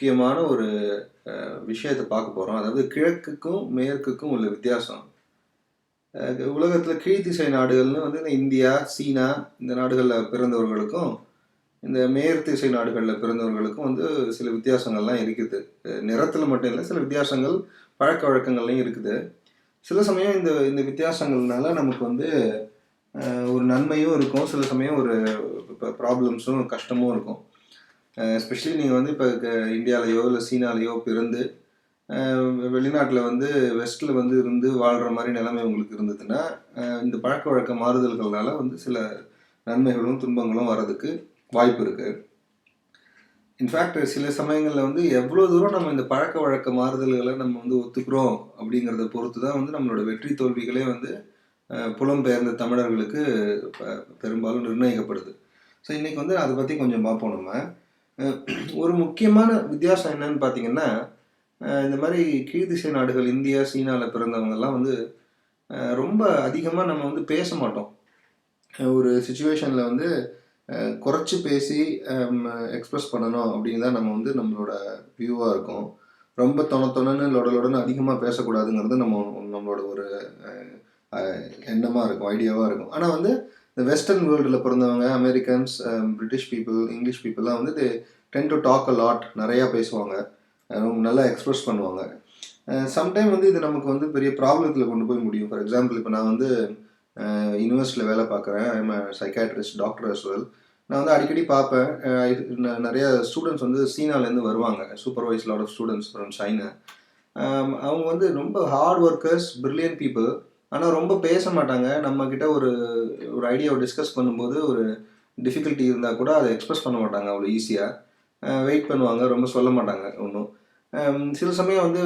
முக்கியமான ஒரு விஷயத்தை பார்க்க போகிறோம். அதாவது கிழக்குக்கும் மேற்குக்கும் உள்ள வித்தியாசம். உலகத்தில் கீழ்த்திசை நாடுகள்னு வந்து இந்த இந்தியா, சீனா இந்த நாடுகளில் பிறந்தவர்களுக்கும், இந்த மேற்திசை நாடுகளில் பிறந்தவர்களுக்கும் வந்து சில வித்தியாசங்கள்லாம் இருக்குது. நிறத்தில் மட்டும் இல்லை, சில வித்தியாசங்கள் பழக்க வழக்கங்கள்லையும் இருக்குது. சில சமயம் இந்த இந்த வித்தியாசங்கள்னால நமக்கு வந்து ஒரு நன்மையும் இருக்கும், சில சமயம் ஒரு ப்ராப்ளம்ஸும் கஷ்டமும் இருக்கும். எஸ்பெஷலி நீங்கள் வந்து இப்போ இந்தியாவிலையோ இல்லை சீனாலேயோ பிறந்து வெளிநாட்டில் வந்து வெஸ்ட்டில் வந்து இருந்து வாழ்கிற மாதிரி நிலைமை உங்களுக்கு இருந்ததுன்னா, இந்த பழக்க வழக்க மாறுதல்கள்னால வந்து சில நன்மைகளும் துன்பங்களும் வர்றதுக்கு வாய்ப்பு இருக்குது. இன்ஃபேக்ட் சில சமயங்களில் வந்து எவ்வளோ தூரம் நம்ம இந்த பழக்க வழக்க மாறுதல்களை நம்ம வந்து ஒத்துக்கிறோம் அப்படிங்கிறத பொறுத்து தான் வந்து நம்மளோட வெற்றி தோல்விகளே வந்து புலம்பெயர்ந்த தமிழர்களுக்கு பெரும்பாலும் நிர்ணயிக்கப்படுது. ஸோ இன்றைக்கி வந்து அதை பற்றி கொஞ்சம் பார்ப்போம். நம்ம ஒரு முக்கியமான வித்தியாசம் என்னன்னு பார்த்தீங்கன்னா, இந்த மாதிரி கீழ்திசை நாடுகள் இந்தியா, சீனாவில் பிறந்தவங்கெல்லாம் வந்து ரொம்ப அதிகமாக நம்ம வந்து பேச மாட்டோம். ஒரு சுச்சுவேஷனில் வந்து குறைச்சி பேசி எக்ஸ்ப்ரெஸ் பண்ணணும் அப்படின்னு தான் நம்ம வந்து நம்மளோட வியூவாக இருக்கும். ரொம்ப தொணன்னு லொடன்னு அதிகமாக பேசக்கூடாதுங்கிறது நம்மளோட ஒரு எண்ணமாக இருக்கும், ஐடியாவாக இருக்கும். ஆனால் வந்து இந்த வெஸ்டர்ன் வேர்ல்டில் பிறந்தவங்க அமெரிக்கன்ஸ், பிரிட்டிஷ் பீப்புள், இங்கிலீஷ் பீப்புளெலாம் வந்து they tend to talk a lot, நிறையா பேசுவாங்க, நல்லா எக்ஸ்ப்ரெஸ் பண்ணுவாங்க. சம்டைம் வந்து இது நமக்கு வந்து பெரிய ப்ராப்ளத்தில் கொண்டு போய் முடியும். ஃபார் எக்ஸாம்பிள், இப்போ நான் வந்து யூனிவர்சிட்டியில் வேலை பார்க்குறேன். I'm psychiatrist, doctor as well. நான் வந்து அடிக்கடி பார்ப்பேன், நிறைய ஸ்டூடெண்ட்ஸ் வந்து சீனாலேருந்து வருவாங்க, supervise lot of students from China. அவங்க வந்து ரொம்ப ஹார்ட் ஒர்க்கர்ஸ், பிரில்லியன்ட் பீப்புள். ஆனால் ரொம்ப பேச மாட்டாங்க. நம்மக்கிட்ட ஒரு ஐடியாவை டிஸ்கஸ் பண்ணும்போது ஒரு டிஃபிகல்ட்டி இருந்தால் கூட அதை எக்ஸ்ப்ரெஸ் பண்ண மாட்டாங்க அவ்வளோ ஈஸியாக. வெயிட் பண்ணுவாங்க, ரொம்ப சொல்ல மாட்டாங்க ஒன்றும். சில சமயம் வந்து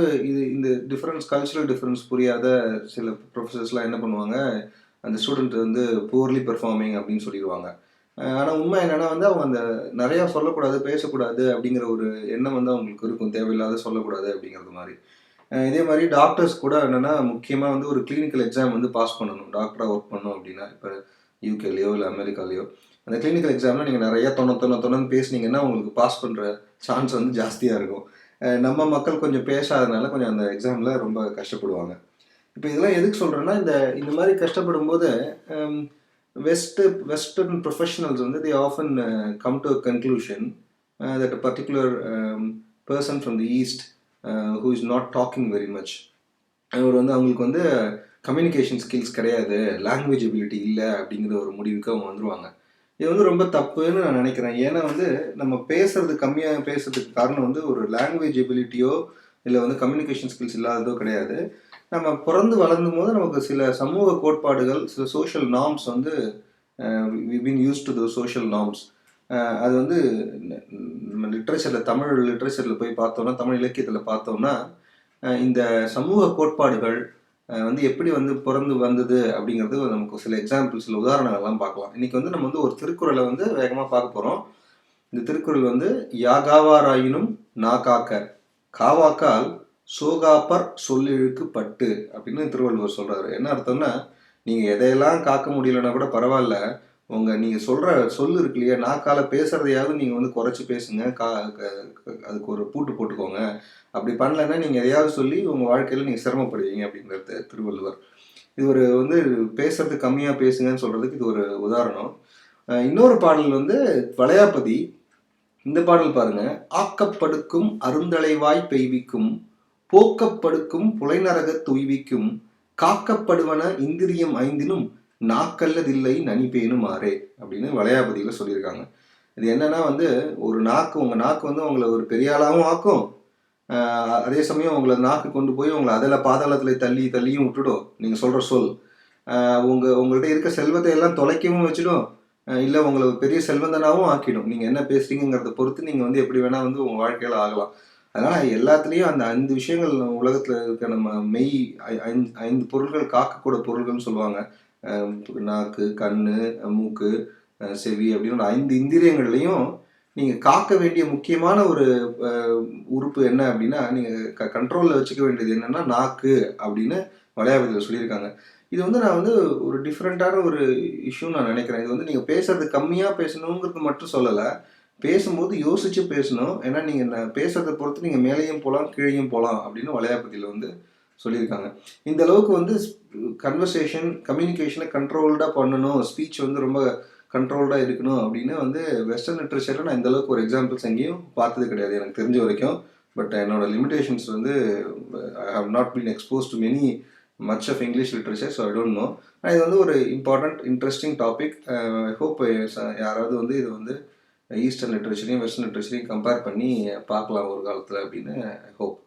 இந்த கல்ச்சுரல் டிஃப்ரென்ஸ் புரியாத சில ப்ரொஃபஸர்ஸ்லாம் என்ன பண்ணுவாங்க, அந்த ஸ்டூடெண்ட் வந்து புவர்லி பெர்ஃபார்மிங் அப்படின்னு சொல்லிடுவாங்க. ஆனால் உண்மை என்னென்னா வந்து அவங்க அந்த நிறையா சொல்லக்கூடாது, பேசக்கூடாது அப்படிங்கிற ஒரு எண்ணம் வந்து அவங்களுக்கு இருக்கும், தேவையில்லாத சொல்லக்கூடாது அப்படிங்கிறது மாதிரி. இதே மாதிரி டாக்டர்ஸ் கூட என்னென்னா, முக்கியமாக வந்து ஒரு கிளினிக்கல் எக்ஸாம் வந்து பாஸ் பண்ணணும் டாக்டராக ஒர்க் பண்ணணும் அப்படின்னா. இப்போ யூகேலையோ இல்லை அமெரிக்காலேயோ அந்த கிளினிக்கல் எக்ஸாமில் நீங்கள் நிறையா தொண்ணு பேசுனீங்கன்னா உங்களுக்கு பாஸ் பண்ணுற சான்ஸ் வந்து ஜாஸ்தியாக இருக்கும். நம்ம மக்கள் கொஞ்சம் பேசாதனால கொஞ்சம் அந்த எக்ஸாமில் ரொம்ப கஷ்டப்படுவாங்க. இப்போ இதெல்லாம் எதுக்கு சொல்கிறேன்னா, இந்த மாதிரி கஷ்டப்படும் போது வெஸ்டர்ன் ப்ரொஃபஷனல்ஸ் வந்து they often come to a conclusion that a particular person from the east who is not talking very much, அவர் வந்து அவங்களுக்கு வந்து கம்யூனிகேஷன் ஸ்கில்ஸ் கிடையாது, லாங்குவேஜ் எபிலிட்டி இல்லை அப்படிங்கிற ஒரு முடிவுக்கு அவங்க வந்துடுவாங்க. இது வந்து ரொம்ப தப்புன்னு நான் நினைக்கிறேன். ஏன்னா வந்து நம்ம கம்மியாக பேசுறதுக்கு காரணம் வந்து ஒரு லாங்குவேஜ் எபிலிட்டியோ இல்லை வந்து கம்யூனிகேஷன் ஸ்கில்ஸ் இல்லாததோ கிடையாது. நம்ம பிறந்து வளர்ந்தும் போது நமக்கு சில சமூக கோட்பாடுகள், சில சோஷியல் நார்ம்ஸ் வந்து we been use to the social norms. அது வந்து நம்ம லிட்ரேச்சரில், தமிழ் லிட்ரேச்சரில் போய் பார்த்தோம்னா, தமிழ் இலக்கியத்தில் பார்த்தோம்னா, இந்த சமூக கோட்பாடுகள் வந்து எப்படி வந்து பிறந்து வந்தது அப்படிங்கிறது நமக்கு சில எக்ஸாம்பிள், சில உதாரணங்கள்லாம் பார்க்கலாம். இன்றைக்கி வந்து நம்ம வந்து ஒரு திருக்குறளை வந்து வேகமாக பார்க்க போகிறோம். இந்த திருக்குறள் வந்து யாகாவாராயினும் நா காக்க, காவாக்கால் சோகாப்பர் சொல்லிழுக்கு பட்டு அப்படின்னு திருவள்ளுவர் சொல்கிறாரு. என்ன அர்த்தம்னா, நீங்கள் எதையெல்லாம் காக்க முடியலன்னா கூட பரவாயில்ல, நீங்கள் சொல்கிற சொல் இருக்கு இல்லையா, நாக்கால பேசுகிறதையாவது நீங்கள் வந்து குறைச்சி பேசுங்க, அதுக்கு ஒரு பூட்டு போட்டுக்கோங்க. அப்படி பண்ணலைன்னா நீங்கள் எதையாவது சொல்லி உங்கள் வாழ்க்கையில் நீங்கள் சிரமப்படுவீங்க அப்படிங்கிறது திருவள்ளுவர். இது ஒரு வந்து பேசுறது கம்மியாக பேசுங்கன்னு சொல்கிறதுக்கு இது ஒரு உதாரணம். இன்னொரு பாடல் வந்து வளையாபதி. இந்த பாடல் பாருங்க. ஆக்கப்படுக்கும் அருந்தலைவாய் பெய்விக்கும், போக்கப்படுக்கும் புலைநரக துய்விக்கும், காக்கப்படுவன இந்திரியம் ஐந்தினும் நாக்கல்லதில்லை நனிப்பேனும் ஆறே அப்படின்னு வளையாபதியில் சொல்லியிருக்காங்க. இது என்னன்னா வந்து, உங்கள் நாக்கு வந்து உங்களை ஒரு பெரிய ஆளாகவும் ஆக்கும், அதே சமயம் உங்களை நாக்கு கொண்டு போய் உங்களை அதில் பாதாளத்தில் தள்ளியும் விட்டுடும். நீங்கள் சொல்கிற சொல் உங்கள்கிட்ட இருக்க செல்வத்தை எல்லாம் தொலைக்கவும் வச்சிடும், இல்லை உங்களை பெரிய செல்வந்தனாகவும் ஆக்கிடும். நீங்கள் என்ன பேசுறீங்கிறத பொறுத்து நீங்கள் வந்து எப்படி வேணால் வந்து உங்கள் வாழ்க்கையில் ஆகலாம். அதனால் எல்லாத்துலேயும் அந்த 5 விஷயங்கள் உலகத்தில் இருக்க நம்ம மெய் 5 பொருள்கள், காக்கக்கூட பொருள்கள்னு சொல்லுவாங்க. நாக்கு, கண், மூக்கு, செவி அப்படின்னு 5 இந்திரியங்கள்லையும் நீங்கள் காக்க வேண்டிய முக்கியமான ஒரு உறுப்பு என்ன அப்படின்னா, நீங்கள் கண்ட்ரோலில் வச்சுக்க வேண்டியது என்னென்னா நாக்கு அப்படின்னு வளையாபதியில் சொல்லியிருக்காங்க. இது வந்து நான் வந்து ஒரு டிஃப்ரெண்ட்டான ஒரு இஷ்யூன்னு நான் நினைக்கிறேன். இது வந்து நீங்கள் பேசுறது கம்மியாக பேசணுங்கிறது மட்டும் சொல்லலை, பேசும்போது யோசிச்சு பேசணும். ஏன்னா நீங்கள் பேசுறதை பொறுத்து நீங்கள் மேலேயும் போகலாம் கீழேயும் போகலாம் அப்படின்னு வளையாபதியில் வந்து சொல்லியிருக்காங்க. இந்த அளவுக்கு வந்து கன்வர்சேஷன் கம்யூனிகேஷனை கண்ட்ரோல்டாக பண்ணணும், ஸ்பீச் வந்து ரொம்ப கண்ட்ரோல்டாக இருக்கணும் அப்படின்னு வந்து வெஸ்டர்ன் லிட்ரேச்சரில் நான் இந்த அளவுக்கு ஒரு எக்ஸாம்பிள்ஸ் எங்கேயும் பார்த்தது கிடையாது எனக்கு தெரிஞ்ச வரைக்கும். பட் என்னோட லிமிடேஷன்ஸ் வந்து I have not been expose to many much of English literature, so I don't know. இது வந்து ஒரு important interesting topic. I hope யாராவது வந்து இது வந்து ஈஸ்டர்ன் லிட்ரேச்சரையும் வெஸ்டர்ன் லிட்ரேச்சரையும் கம்பேர் பண்ணி பார்க்கலாம் ஒரு காலத்தில் அப்படின்னு ஐ ஹோப்.